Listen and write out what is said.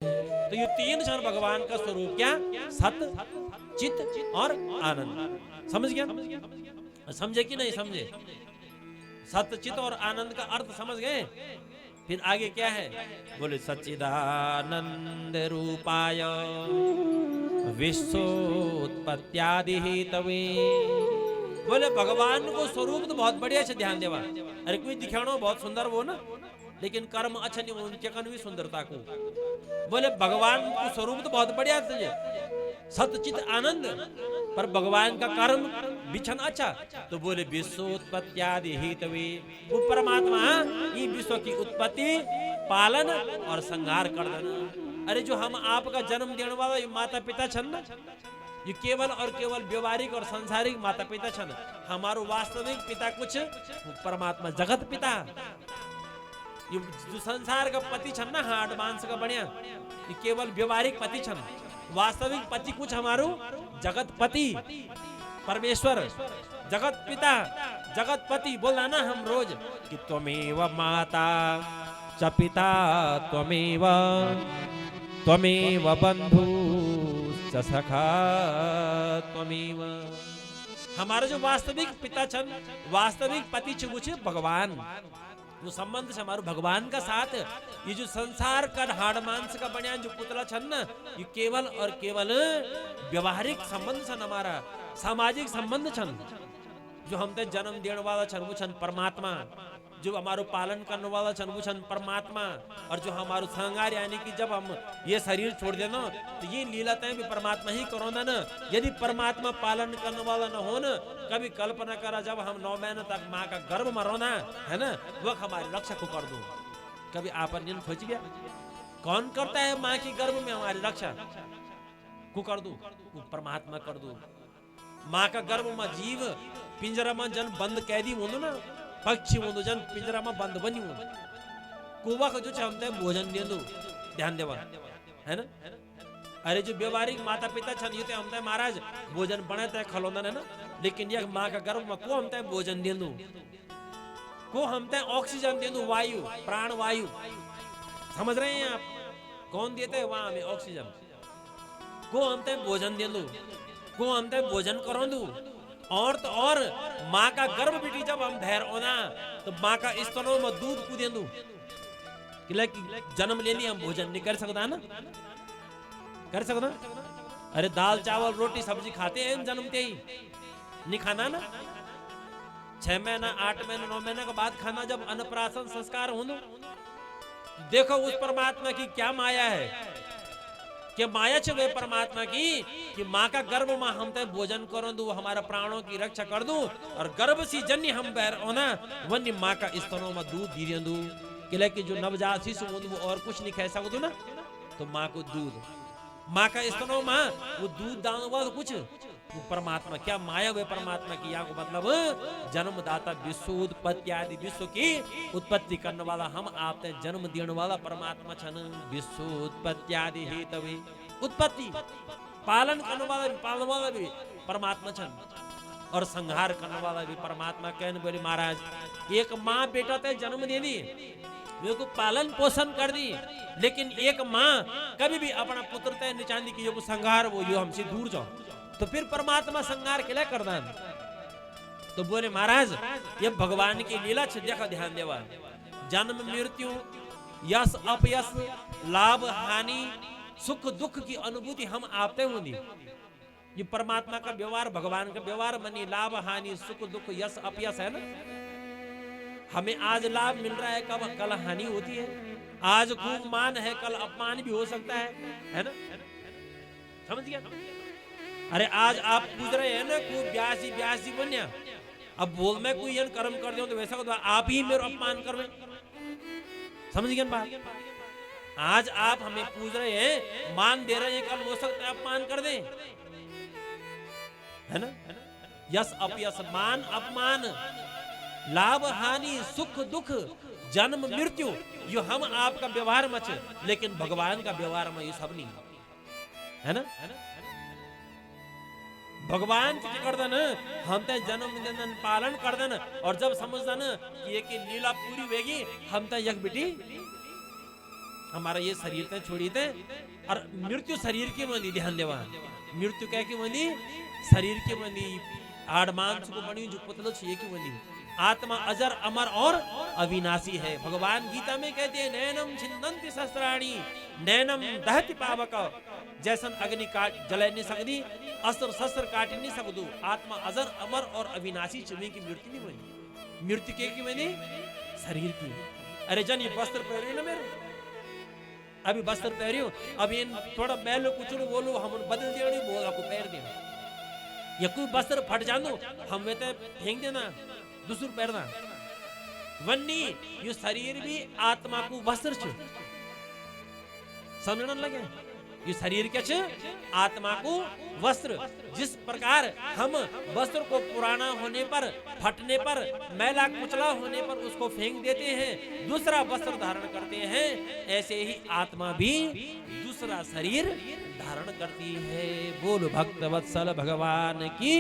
तो ये तीन क्षण भगवान का स्वरूप क्या? सत, चित और आनंद। समझ गया? समझे कि नहीं समझे? सत, चित और आनंद का अर्थ समझ गए? फिर आगे क्या है? बोले सच्चिदानंद रूपाय विश्वोत्पत्त्यादि हेतवे। बोले भगवान को स्वरूप तो बहुत बढ़िया से ध्यान देवा। अरे कोई दिखाणो बहुत सुंदर वो ना, लेकिन कर्म अच्छा नहीं, उनके कन भी सुंदरता को। बोले भगवान को स्वरूप तो बहुत बढ़िया से सतचित आनंद, पर भगवान का कर्म बिछन अच्छा। तो बोले विश्वोत्पत्त्यादि हेतवे, वो परमात्मा ये विश्व की उत्पत्ति, पालन और संहार कर देना। अरे जो हम आपका जन्म देने वाला ये माता पिता छन ना, ये केवल और केवल व्यवहारिक और संसारिक माता पिता छन। हमारो वास्तविक पिता कुछ परमात्मा जगत पिता। ये जो संसार का पति छन ना, हार्ड मांस का बढ़िया, ये केवल व्यवहारिक पति छन। वास्तविक पति कुछ हमारो जगत पति परमेश्वर, जगत पिता, जगत पति। बोला ना हम रोज कि त्वमेव माता च पिता त्वमेव, त्वमेव बंधु च सखा त्वमेव। हमारा जो वास्तविक पिता छन, वास्तविक पति छ भगवान। वो संबंध से हमारे भगवान का साथ। ये जो संसार का हाड़ मांस का बनिया जो पुतला छन ना, ये केवल और केवल व्यवहारिक संबंध छन, हमारा सामाजिक संबंध छन। जो हम ते जन्म देने वाला छन वो छन परमात्मा, जो हमारो पालन करने वाला छन वो छन परमात्मा। और जो हमारो संहार यानी कि जब हम ये शरीर छोड़ देना तो ये लीलातें भी परमात्मा ही करोना ना। यदि परमात्मा पालन करने वाला न हो ना, कभी कल्पना करा जब हम 9 महीने तक माँ का गर्भ में रोना है ना, वह हमारी रक्षा को कर दो। कभी आपन दिन खोज गया कौन करता है माँ की गर्भ में हमारी रक्षा को कर दो? वो परमात्मा कर दो। माँ का गर्भ में जीव पिंजरा में जन बंद कैदी हो ना, पक्षी हो जन पिंजरा में बंद बनी हो, कुआ का जो हमते भोजन दे दो, ध्यान देवा है ना। अरे जो व्यवहारिक माता पिता छन ये हमते महाराज भोजन बने तय खलोना है ना, लेकिन ये माँ का गर्भ में को हमते भोजन दे दो, को हमते ऑक्सीजन दे दो, वायु प्राण वायु। समझ रहे हैं आप? कौन देते हैं वहां हमें ऑक्सीजन? को हमते भोजन दे दो, को हमते भोजन करो दो। और तो और माँ का गर्भ बेटी जब हम धैर होना तो माँ का स्तनों में दूध को दे दू, जन्म ले लिया हम भोजन नहीं कर सकता ना, कर सकता? अरे दाल चावल रोटी सब्जी खाते हैं जन्मते ही, नहीं खाना ना। 6 महीना 8 महीना 9 महीने के बाद खाना, जब अन्नप्राशन संस्कार हो। देखो उस परमात्मा की क्या माया है, कि माया छे परमात्मा की कि माँ का गर्भ में हम ते भोजन करो दू, हमारा प्राणों की रक्षा कर दू। और गर्भ सी जन्य हम बैर होना वन्य माँ का स्तनों में दूध दे दू, कि जो नवजात शिशु वो और कुछ नहीं खा सकते ना, तो माँ को दूध, माँ का स्तनों में वो दूध दान हुआ तो कुछ वो परमात्मा क्या माया हुए परमात्मा की। यहाँ को मतलब जन्मदाता, विश्व उत्पत्ति आदि विश्व की उत्पत्ति करने वाला हम आप जन्म देने वाला परमात्मा छन। विश्व उत्पत्ति आदि हेतवे, उत्पत्ति पालन करने वाला भी परमात्मा छन, और संहार करने वाला भी परमात्मा। कहने बोले महाराज एक माँ बेटा ते जन्म दे दी, मेरे को पालन पोषण कर दी, लेकिन एक माँ कभी भी अपना पुत्र तय नहीं चाहती कि यो संहार वो यो हमसे दूर जाओ, तो फिर परमात्मा संहार के लिए करना। तो बोले महाराज ये भगवान की लीला छे, देखा ध्यान देवा। जन्म मृत्यु, यश अपयश, लाभ हानि, सुख दुख की अनुभूति हम आपते होनी। ये परमात्मा का व्यवहार, भगवान का व्यवहार मनी लाभ हानि सुख दुख यश अपयश है ना। हमें आज लाभ मिल रहा है, कब कल हानि होती है। आज खूब मान है, कल अपमान भी हो सकता है ना। समझ गया? अरे आज आप पूछ रहे हैं ना खूब ब्यासी बनिया, अब बोल में कोई ये कर्म कर दो तो वैसा तो आप ही मेरा अपमान कर। समझ गए बात? आज आप हमें पूछ रहे हैं, मान दे रहे हैं, कल हो सकता है अपमान कर दे, है ना। यश अपयश, मान अपमान, लाभ हानि सुख दुख जन्म मृत्यु, यो हम आपका व्यवहार में छे, लेकिन भगवान का व्यवहार में ये सब नहीं है ना। भगवान क्या कर देना, हम ते जन्म देन पालन कर देना, और जब समझ देना कि ये की लीला पूरी होगी, हम ते यक बेटी हमारा ये शरीर ते छोड़ी थे और मृत्यु शरीर की मनी ध्यान देवा मृत्यु क्या की मनी शरीर की मनी आड़ मांस को बनी जो पुतलो छे की मनी आत्मा अजर अमर और अविनाशी है। भगवान गीता में कहते हैं नैनम छिन्नन्ति शस्त्राणि नैनम दहति पावक जैसन अग्नि काट जला नहीं सकती अस्त्र शस्त्र काट नहीं सकदू आत्मा अजर अमर और अविनाशी चुमे की मृत्यु नहीं बनी मृत्यु के की बनी शरीर की। अरे जन ये वस्त्र पहने ना मेरे अभी वस्त्र पहरियो अब इन थोड़ा मैलो कुचलो बोलो हम बदल देनी बोला को पैर देना या कोई वस्त्र फट जानो हम वे तो फेंक देना दूसर पैरना वन्नी यो शरीर भी आत्मा को वस्त्र छ समझने लगे ये शरीर क्या छ आत्मा को वस्त्र जिस प्रकार हम वस्त्र को पुराना होने पर फटने पर मैला कुचला होने पर उसको फेंक देते हैं दूसरा वस्त्र धारण करते हैं ऐसे ही आत्मा भी दूसरा शरीर धारण करती है। बोल भक्त वत्सल भगवान की